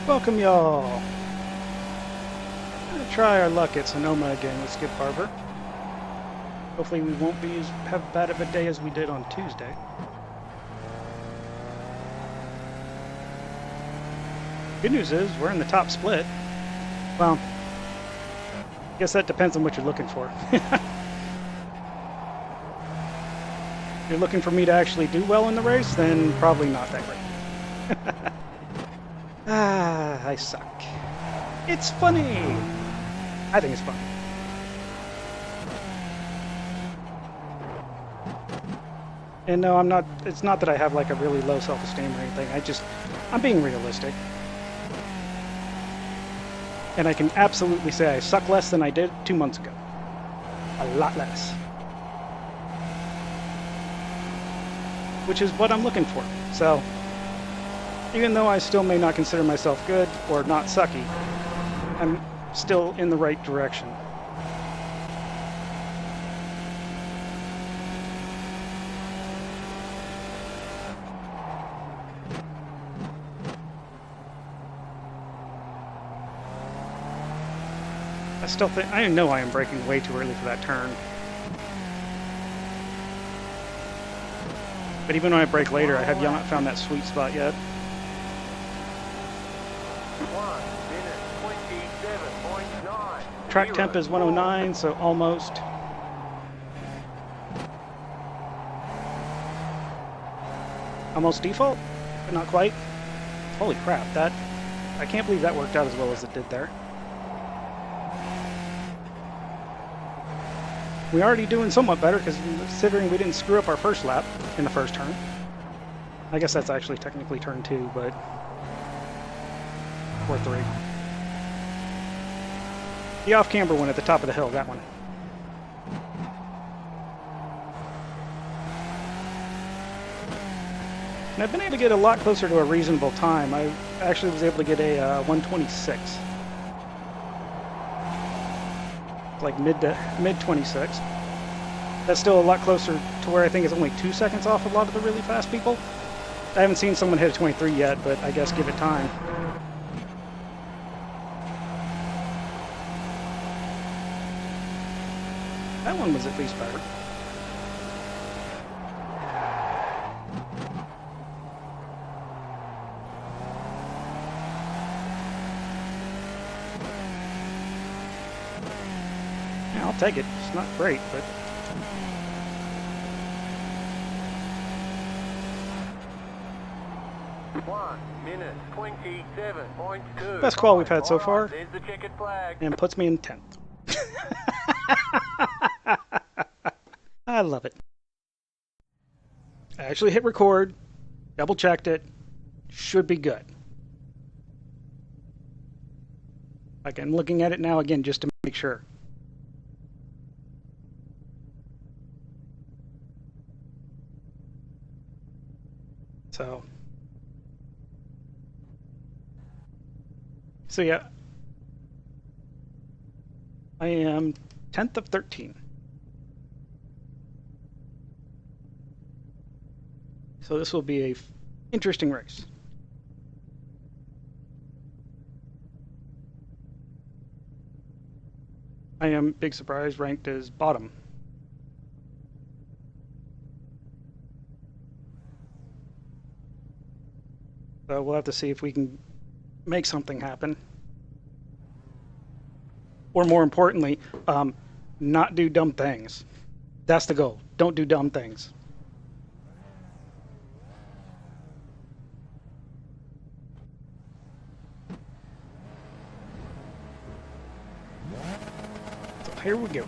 Welcome, y'all. Gonna try our luck at Sonoma again with Skip Barber. Hopefully we won't be as bad of a day as we did on Tuesday. Good news is we're in the top split. Well, I guess that depends on what you're looking for. If you're looking for me to actually do well in the race, then probably not that great. I suck. It's funny. I think it's funny. And no, I'm not, it's not that I have like a really low self-esteem or anything. I'm being realistic. And I can absolutely say I suck less than I did 2 months ago. A lot less. Which is what I'm looking for. So, even though I still may not consider myself good or not sucky, I'm still in the right direction. I know I am braking way too early for that turn. But even when I brake later, I have not found that sweet spot yet. 1:27.9. Track temp is 109, so almost. Almost default, but not quite. Holy crap, I can't believe that worked out as well as it did there. We're already doing somewhat better because considering we didn't screw up our first lap in the first turn. I guess that's actually technically turn 2, but... or 3. The off-camber one at the top of the hill, that one. And I've been able to get a lot closer to a reasonable time. I actually was able to get a 126. Like mid 26. That's still a lot closer to where I think it's only 2 seconds off a lot of the really fast people. I haven't seen someone hit a 23 yet, but I guess give it time. That one was at least better. Yeah, I'll take it. It's not great, but... best qual we've had so far, and puts me in 10th. I love it. I actually hit record, double checked it, should be good. Like I'm looking at it now again just to make sure. So yeah, I am 10th of 13. So this will be a interesting race. I am, big surprise, ranked as bottom. So we'll have to see if we can make something happen. Or more importantly, not do dumb things. That's the goal. Don't do dumb things. So here we go.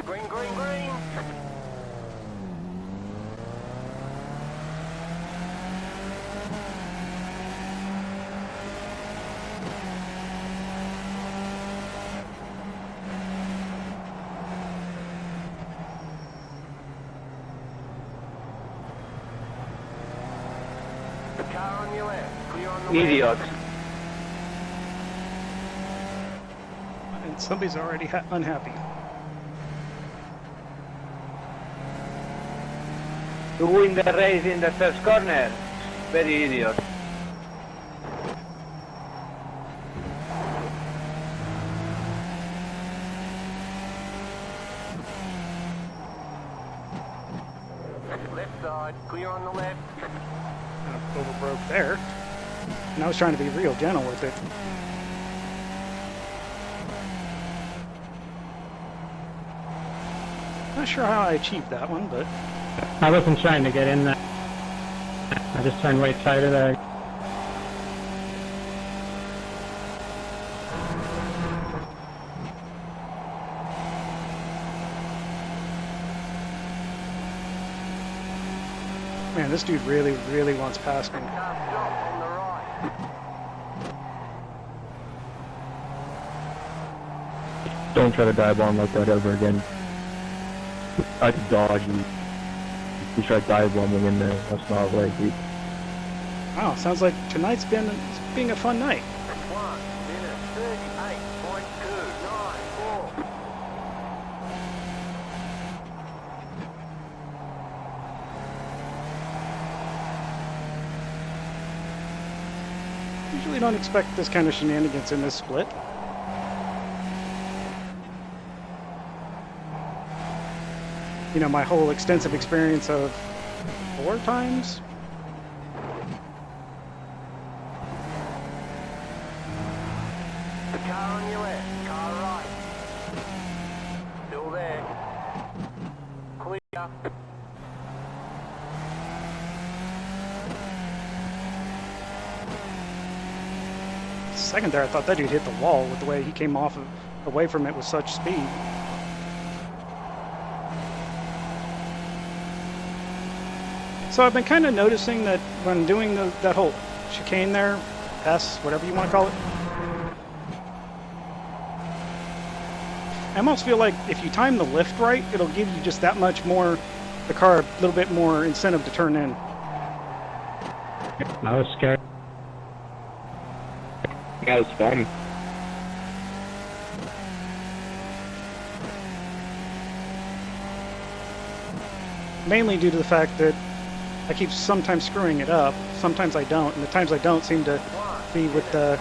Green, green, green. Car on your left, clear on the Idiot. And somebody's already unhappy. To win the race in the first corner. Very idiot. Clear on the left. Kind of overbroke there. And I was trying to be real gentle with it. Not sure how I achieved that one, but I wasn't trying to get in there. I just turned right side of there. man, this dude really, really wants past me. Car stopped on the right. Don't try to dive bomb like that ever again. I could dodge and you try dive bombing in there. That's not right, dude. Wow, sounds like tonight's being a fun night. 1 minute 38.294. Usually don't expect this kind of shenanigans in this split. You know, my whole extensive experience of 4 times. The car on your left, car right. Still there. Clear. Second there, I thought that dude hit the wall with the way he came away from it with such speed. So I've been kind of noticing that when doing that whole chicane there, S, whatever you want to call it, I almost feel like if you time the lift right, it'll give you just that much more, the car a little bit more incentive to turn in. I was scared. That was fun. Mainly due to the fact that I keep sometimes screwing it up, sometimes I don't, and the times I don't seem to be with the,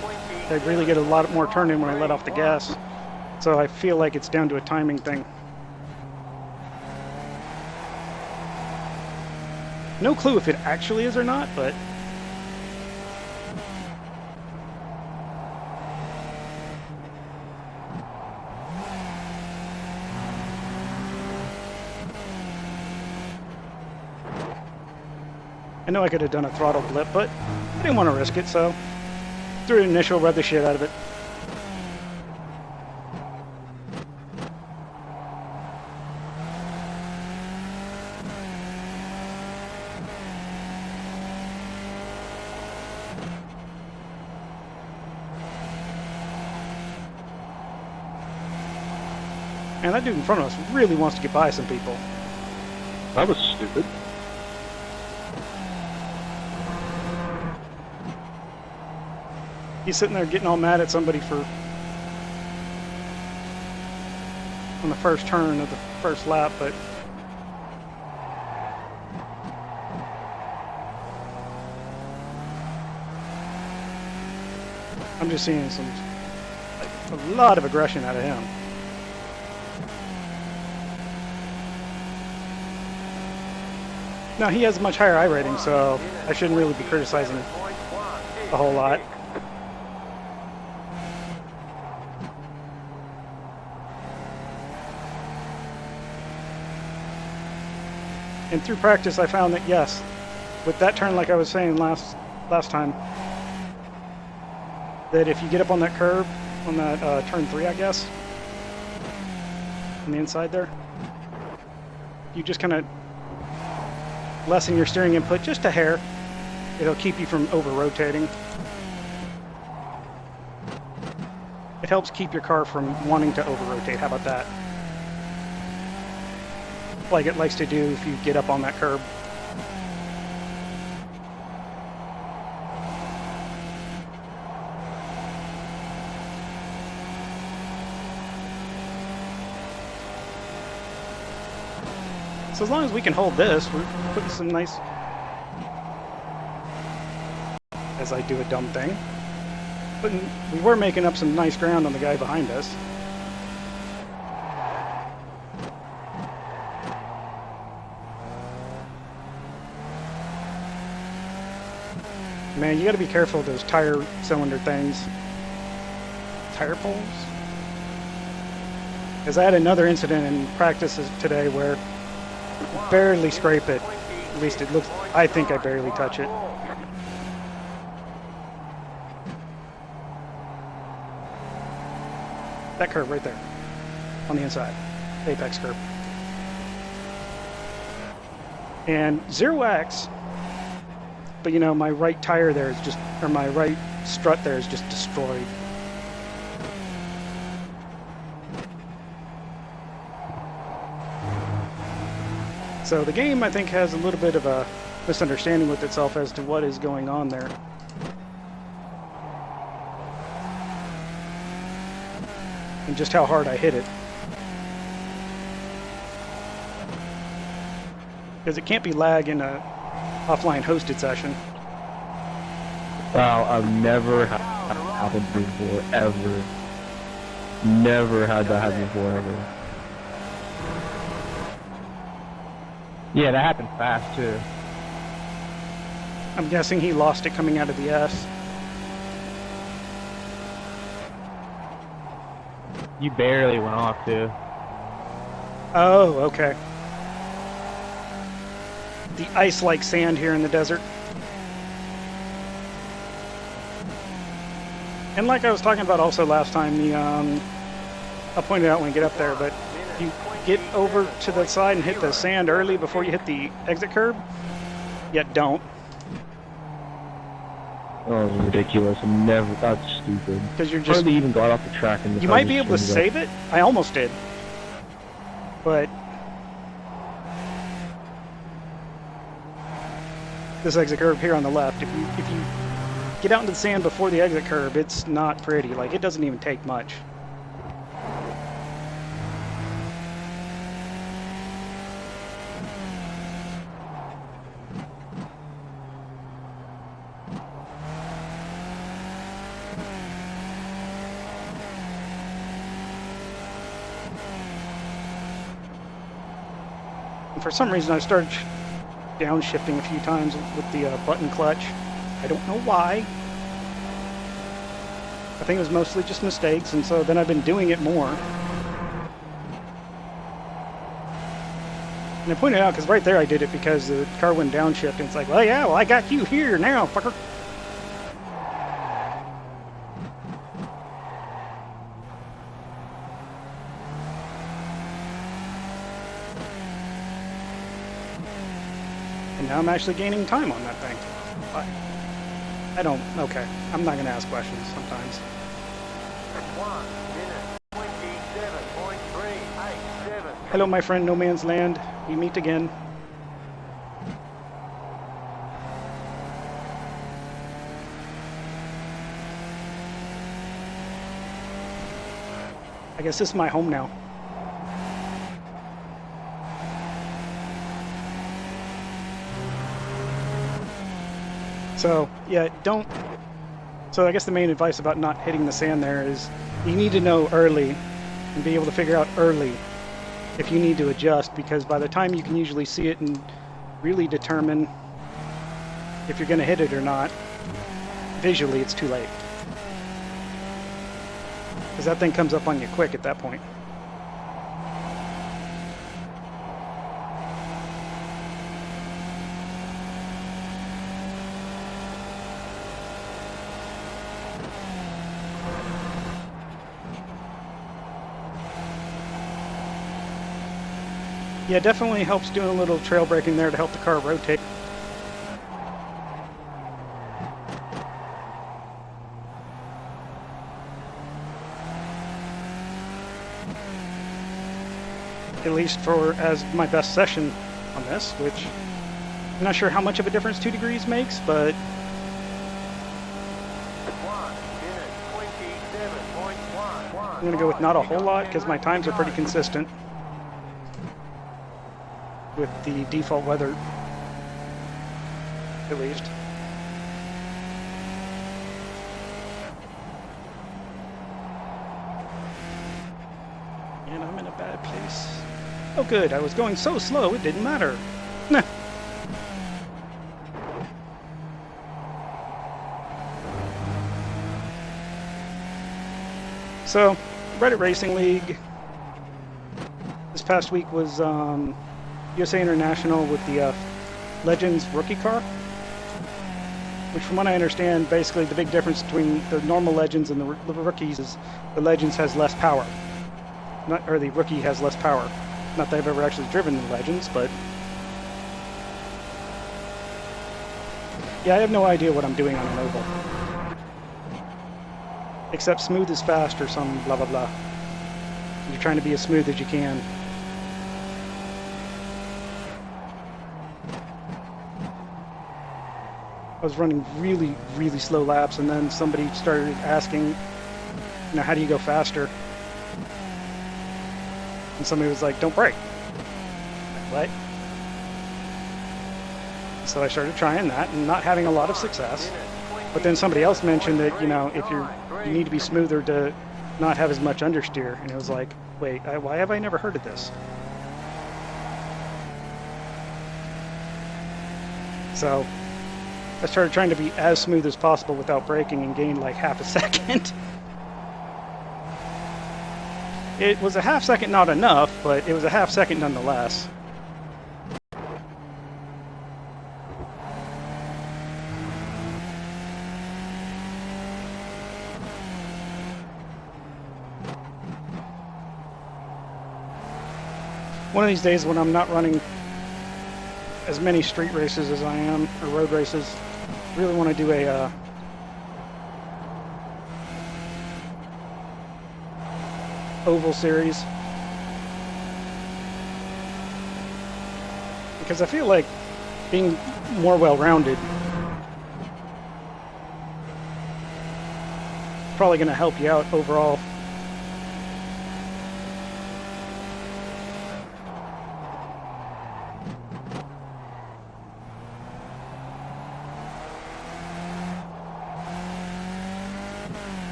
I really get a lot more turn in when I let off the gas. So I feel like it's down to a timing thing. No clue if it actually is or not, but I know I could have done a throttle blip, but I didn't want to risk it, so threw an initial, rev the shit out of it. And that dude in front of us really wants to get by some people. That was stupid. He's sitting there getting all mad at somebody for on the first turn of the first lap, but I'm just seeing a lot of aggression out of him. Now he has a much higher iRating, so I shouldn't really be criticizing a whole lot. And through practice, I found that yes, with that turn, like I was saying last time, that if you get up on that curve, on that turn 3, I guess, on the inside there, you just kind of lessen your steering input just a hair. It'll keep you from over-rotating. It helps keep your car from wanting to over-rotate. How about that? Like it likes to do if you get up on that curb. So as long as we can hold this, we're putting some nice, as I do a dumb thing, we were making up some nice ground on the guy behind us. Man, you got to be careful of those tire cylinder things. Tire poles? Because I had another incident in practices today where I barely scrape it. At least it looks, I think I barely touch it. That curve right there. On the inside. Apex curve. And 0x, but you know, my right tire there is just, or my right strut there is just destroyed. So the game, I think, has a little bit of a misunderstanding with itself as to what is going on there. And just how hard I hit it. Because it can't be lag in a offline hosted session. Wow, I've never had that happen before, ever. Never had that happen before, ever. Yeah, that happened fast too. I'm guessing he lost it coming out of the S. You barely went off too. Oh, okay. The ice-like sand here in the desert. And like I was talking about also last time, the I'll point it out when we get up there, but you get over to the side and hit the sand early before you hit the exit curb, yet don't. Oh, ridiculous. Never, that's stupid. Because you're just... Hardly even got off the track. And you might be able to save it. I almost did. But... this exit curve here on the left, if you get out into the sand before the exit curb, it's not pretty. Like, it doesn't even take much. And for some reason, I started downshifting a few times with the button clutch. I don't know why. I think it was mostly just mistakes, and so then I've been doing it more. And I pointed out, because right there I did it because the car went downshift, and it's like, well, yeah, well, I got you here now, fucker. And now I'm actually gaining time on that thing. I don't, okay. I'm not going to ask questions sometimes. 1 minute 27.387. Hello, my friend No Man's Land. We meet again. I guess this is my home now. So, yeah, don't... So I guess the main advice about not hitting the sand there is you need to know early and be able to figure out early if you need to adjust, because by the time you can usually see it and really determine if you're going to hit it or not, visually it's too late. Because that thing comes up on you quick at that point. Yeah, it definitely helps doing a little trail braking there to help the car rotate. At least for as my best session on this, which I'm not sure how much of a difference 2 degrees makes, but 1 minute 27.1. I'm going to go with not a whole lot because my times are pretty consistent with the default weather, at least. And I'm in a bad place. Oh good, I was going so slow it didn't matter. Nah. So, Reddit Racing League this past week was USA International with the Legends rookie car, which from what I understand, basically the big difference between the normal Legends and the rookies is the Legends has less power. Or the rookie has less power. Not that I've ever actually driven the Legends, but yeah, I have no idea what I'm doing on an oval. Except smooth is fast or some blah blah blah. You're trying to be as smooth as you can. I was running really, really slow laps, and then somebody started asking, you know, how do you go faster? And somebody was like, don't brake. What? So I started trying that and not having a lot of success. But then somebody else mentioned that, you know, if you need to be smoother to not have as much understeer. And it was like, wait, why have I never heard of this? So I started trying to be as smooth as possible without braking and gained like half a second. It was a half second not enough, but it was a half second nonetheless. One of these days when I'm not running as many street races as I am, or road races, I really want to do a oval series. Because I feel like being more well-rounded is probably going to help you out overall.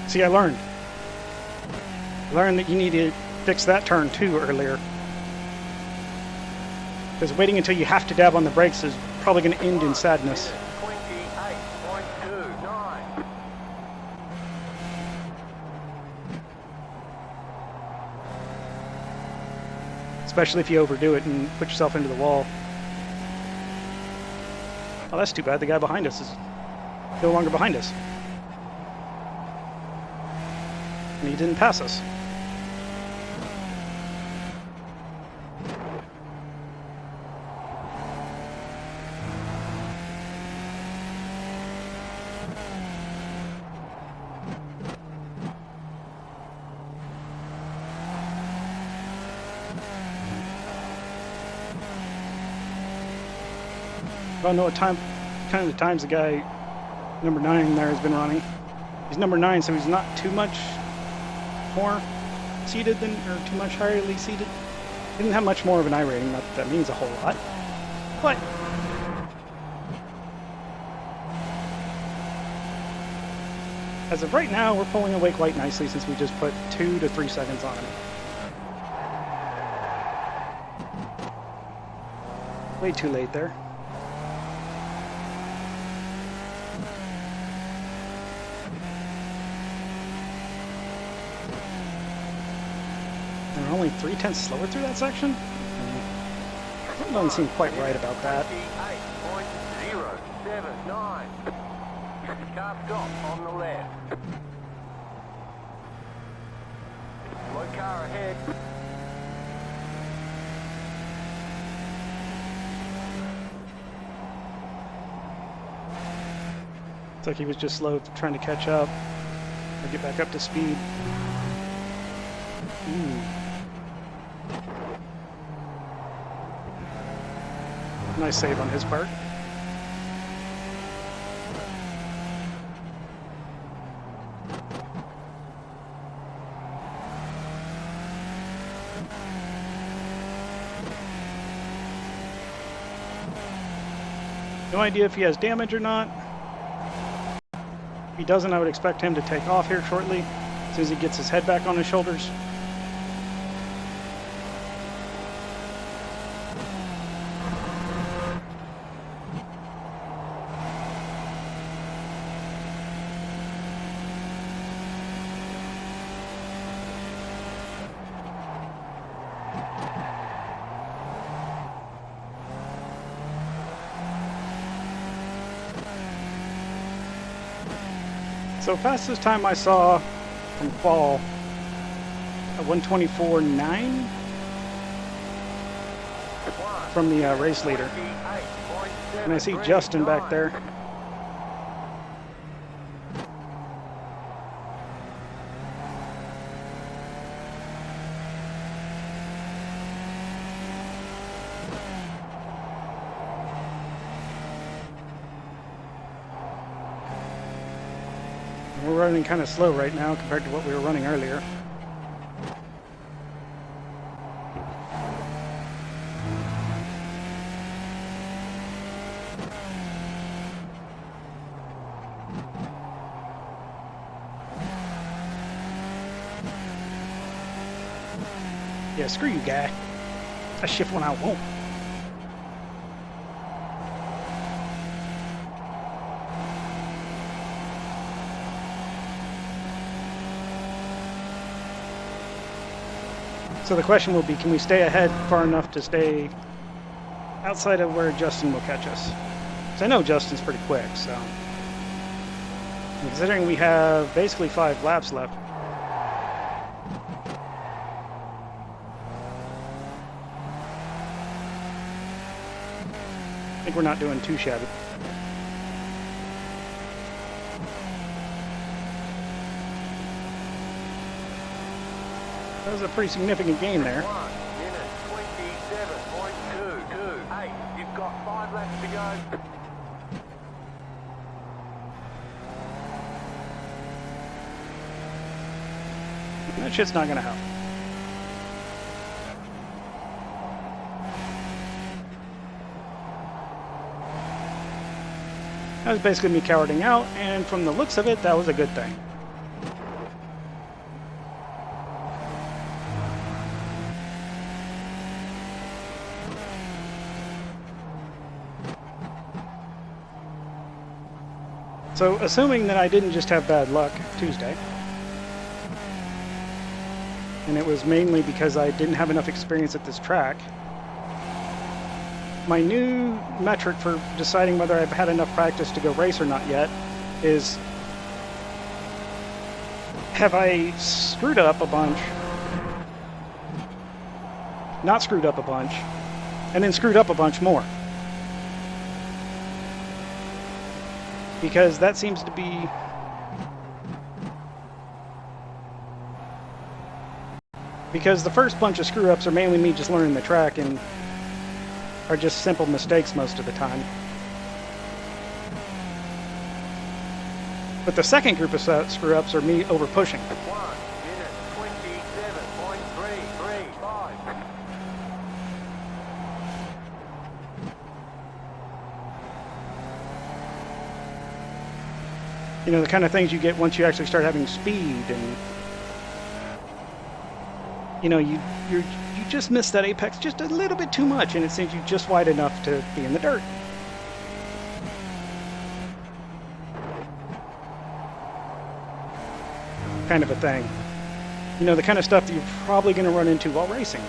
See, I learned that you need to fix that turn too earlier. Because waiting until you have to dab on the brakes is probably going to end in sadness. 28.29. Especially if you overdo it and put yourself into the wall. Oh, that's too bad. The guy behind us is no longer behind us. And he didn't pass us. I don't know what time, kind of the times the guy, number 9 there, has been running. He's number 9, so he's not too much more seated than, or too much highly seated. He didn't have much more of an I rating, not that that means a whole lot. But as of right now, we're pulling away quite nicely since we just put 2 to 3 seconds on him. Way too late there. And we're only 3/10 slower through that section? That doesn't seem quite right about that. 28.079. Car stop on the left. Slow car ahead. It's like he was just slow trying to catch up or get back up to speed. Nice save on his part. No idea if he has damage or not. If he doesn't, I would expect him to take off here shortly, as soon as he gets his head back on his shoulders. So fastest time I saw from fall, a 1:24.9 from the race leader. And I see Justin back there. We're running kind of slow right now compared to what we were running earlier. Yeah, screw you, guy. I shift when I won't. So the question will be, can we stay ahead far enough to stay outside of where Justin will catch us? Because I know Justin's pretty quick, so. And considering we have basically 5 laps left. I think we're not doing too shabby. That was a pretty significant gain there. 1 minute 27.228. You've got 5 laps to go. That shit's not gonna help. That was basically me cowarding out, and from the looks of it, that was a good thing. So, assuming that I didn't just have bad luck Tuesday, and it was mainly because I didn't have enough experience at this track, my new metric for deciding whether I've had enough practice to go race or not yet is, have I screwed up a bunch, not screwed up a bunch, and then screwed up a bunch more? Because that seems to be because the first bunch of screw-ups are mainly me just learning the track and are just simple mistakes most of the time. But the second group of screw-ups are me over-pushing. 1 minute 27.335. You know, the kind of things you get once you actually start having speed, and you know, you just miss that apex just a little bit too much, and it sends you just wide enough to be in the dirt. Kind of a thing. You know, the kind of stuff that you're probably going to run into while racing.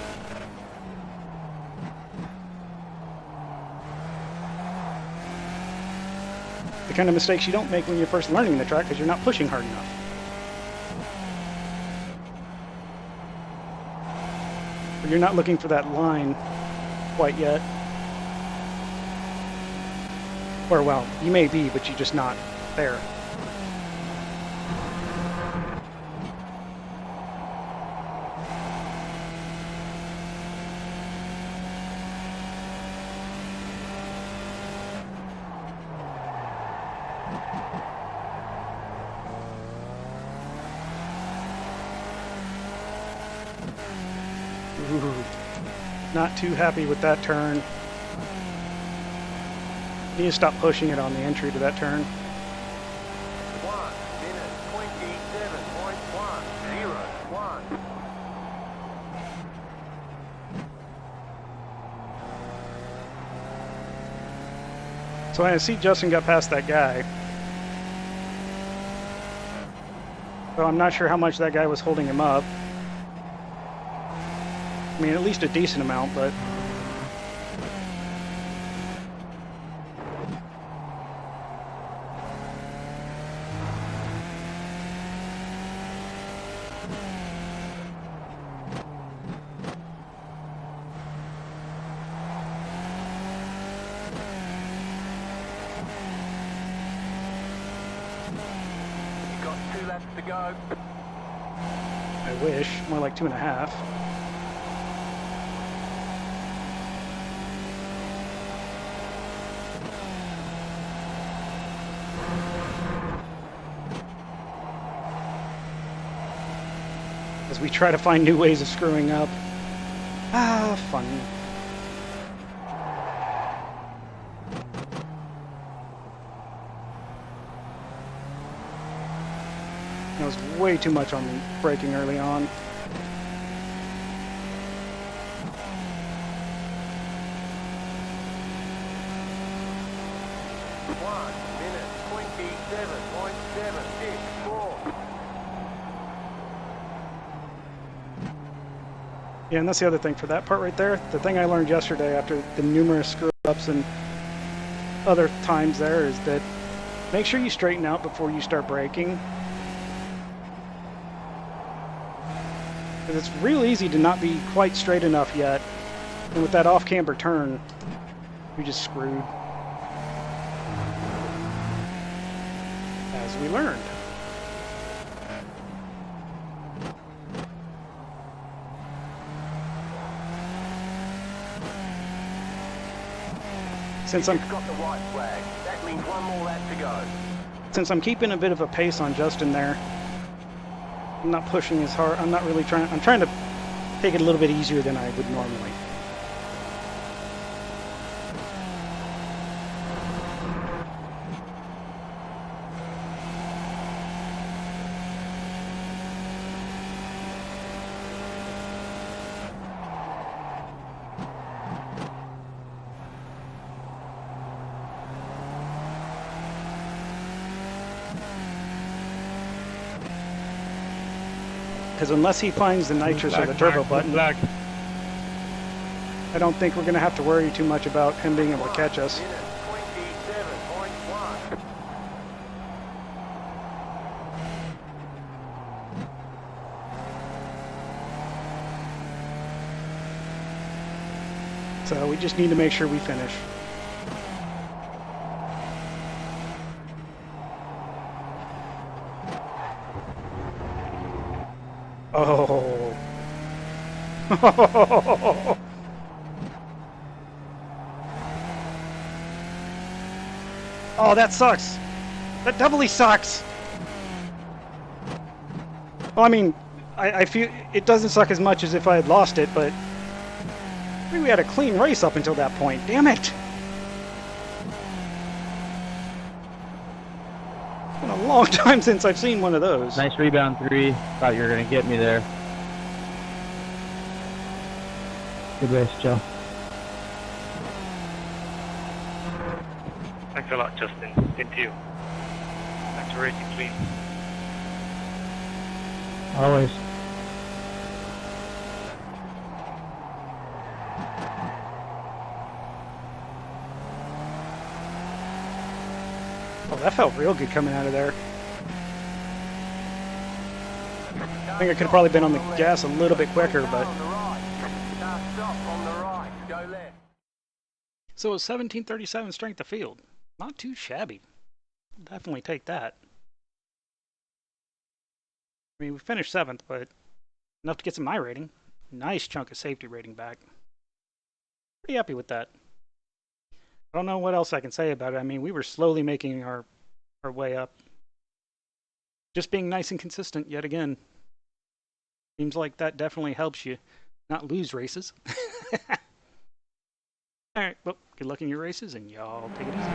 The kind of mistakes you don't make when you're first learning the track because you're not pushing hard enough. Or you're not looking for that line quite yet. Or, well, you may be, but you're just not there. Ooh, not too happy with that turn. Need to stop pushing it on the entry to that turn. 1 minute 27.101. So I see Justin got past that guy. So I'm not sure how much that guy was holding him up. I mean, at least a decent amount, but... 2 laps to go. I wish. More like 2.5. As we try to find new ways of screwing up. Ah, fun. That was way too much on me braking early on. Yeah, and that's the other thing for that part right there. The thing I learned yesterday after the numerous screw-ups and other times there is that make sure you straighten out before you start braking. Because it's real easy to not be quite straight enough yet. And with that off-camber turn, you're just screwed. As we learned. Since I'm got the white flag, that means 1 more lap to go. Since I'm keeping a bit of a pace on Justin there, I'm not pushing as hard. I'm not really trying. I'm trying to take it a little bit easier than I would normally. Because unless he finds the nitrous or the turbo button, I don't think we're going to have to worry too much about him being able to catch us. So we just need to make sure we finish. Oh. Oh, that sucks. That doubly sucks. Well, I mean, I feel it doesn't suck as much as if I had lost it, but I think we had a clean race up until that point. Damn it. It's been a long time since I've seen one of those. Nice rebound 3. Thought you were going to get me there. Good race, Joe. Thanks a lot, Justin. Thank you. Thanks for racing clean. Always. Oh, that felt real good coming out of there. I think I could have probably been on the gas a little bit quicker, but... So it's 1737 strength of field. Not too shabby. Definitely take that. I mean, we finished 7th, but enough to get some iRating. Nice chunk of safety rating back. Pretty happy with that. I don't know what else I can say about it. I mean, we were slowly making our way up. Just being nice and consistent yet again. Seems like that definitely helps you not lose races. Alright, well, good luck in your races, and y'all take it easy.